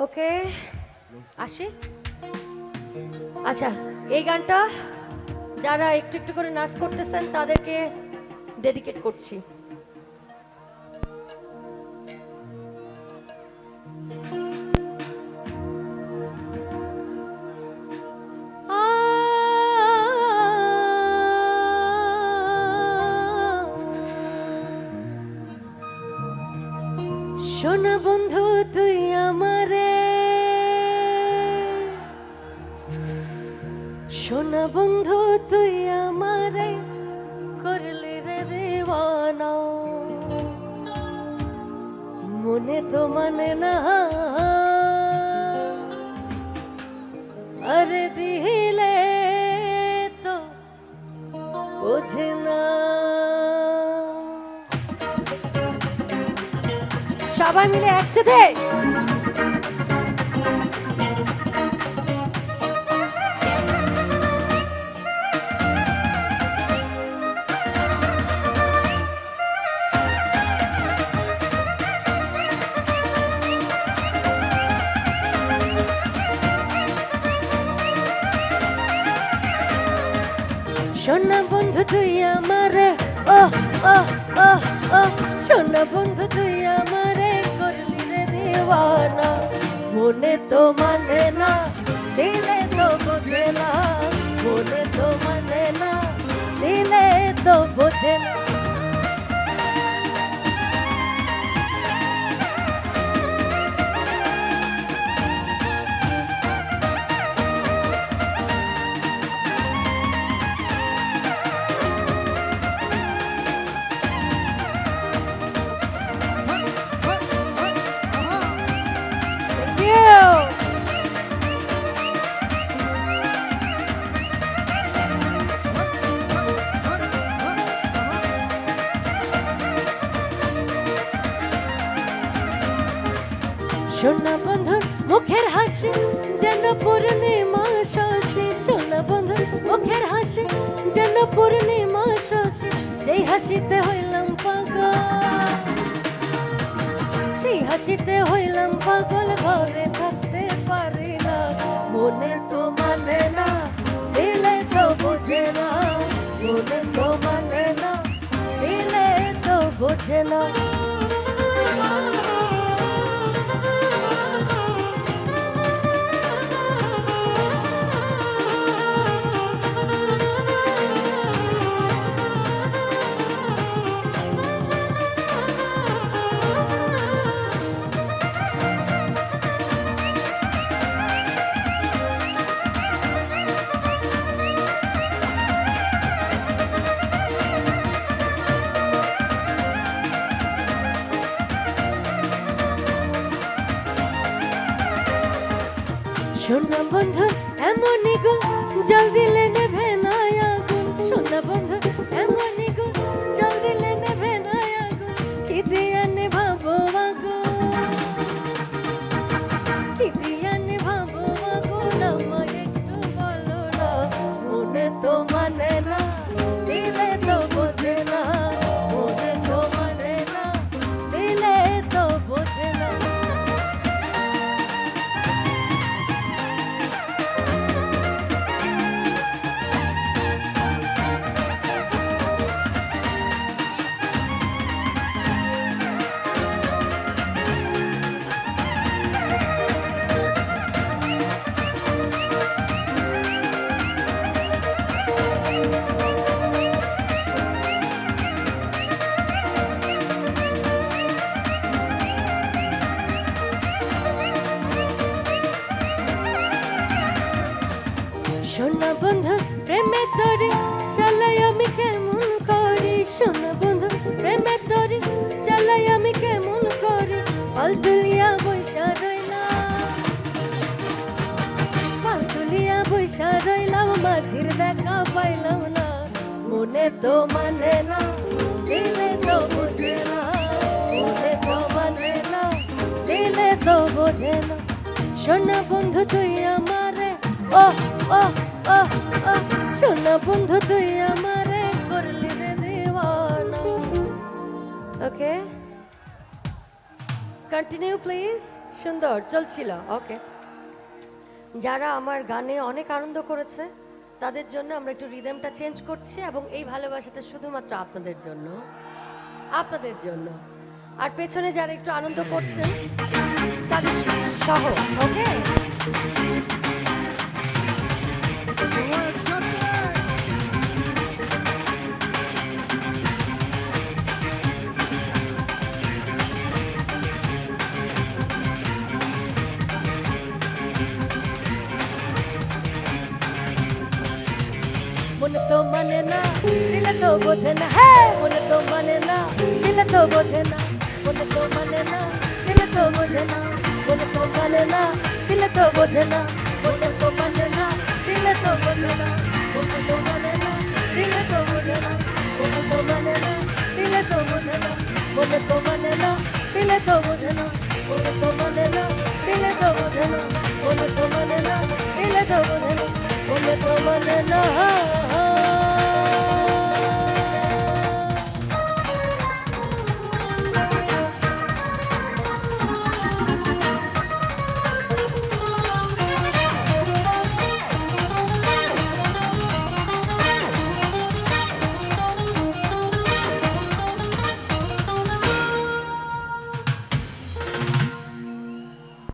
ওকে, আসি। আচ্ছা, এই গানটা যারা একটু একটু করে নাচ করতেছেন তাদেরকে ডেডিকেট করছি। শোনা বন্ধু তুই আমারে, শোনা বন্ধু তুই আমারে করলি রে দিওয়ানা, মনে তো মানে না আরে দিলে তো বোঝে না। সবাই মিলে একসাথে শোনা বন্ধু তুই আমারে, ও ও ও ও শোনা বন্ধু তুই আমারে করলি রে দিওয়ানা, মনে তো মানে না দিলে তো বোঝে না, মনে তো মানে না দিলে তো বোঝে না। সোনা বন্ধুর মুখের হাসি যেন পূর্ণিমা শশী, সোনা বন্ধুর মুখের হাসি যেন পূর্ণিমা শশী, সেই হাসিতে হইলাম পাগল, সেই হাসিতে হইলাম পাগল, ঘরে থাকতে পারি না, মনে তো মানে না দিলে তো বোঝে না, মনে তো মানে না দিলে তো বোঝে না। সোনা বন্ধু এমনই গুণ জল দিলে নেভে না আগুন, সোনা বন্ধু এমনই গুণ জল দিলে নেভে না আগুন, কি দিয়া নেভাবো আগুন, কি দিয়া নেভাবো আগুন, আমায় একটু বলো না, মনে তো মানে না দিলে তো বোঝে না, মনে তো মানে না দিলে তো বোঝে না। সোনা বন্ধু প্রেমের তরি চালাই আমি কেমন করি, সোনা বন্ধু প্রেমের তরি চালাই আমি কেমন করি, পাল তুলিয়া বৈশা রইলাম, পাল তুলিয়া বৈশা রইলাম, মাঝির দেখা পাইলাম না, মনে তো মানে না দিলে তো বোঝে না, মনে তো মানে না দিলে তো বোঝে না। সোনা বন্ধু তুই আমারে, ও ও ও ও সোনা বন্ধু তুই আমারে করলি রে দিওয়ানা। ওকে, কন্টিনিউ প্লিজ। সুন্দর চলছিল। ওকে, যারা আমার গানে অনেক আনন্দ করেছে তাদের জন্য আমরা একটু রিদমটা চেঞ্জ করছি, এবং এই ভালোবাসাটা শুধুমাত্র আপনাদের জন্য, আপনাদের জন্য। আর পেছনে যারা একটু আনন্দ করছেন তাদের সহ। ওকে, মনে তো মানে না দিলে তো বোঝে না, হ্যাঁ মনে তো মানে না দিলে তো বোঝে না, মনে তো মানে না দিলে তো বোঝে না, মনে তো মানে না দিলে তো বোঝে না, মনে তো মানে না দিলে তো বোঝে না, মনে তো মানে না দিলে তো বোঝে না, মনে তো মানে না দিলে তো বোঝে না, মনে তো মানে না দিলে তো বোঝে না, মনে তো মানে না দিলে তো বোঝে না, মনে তো মানে না দিলে তো বোঝে না, মনে তো মানে না।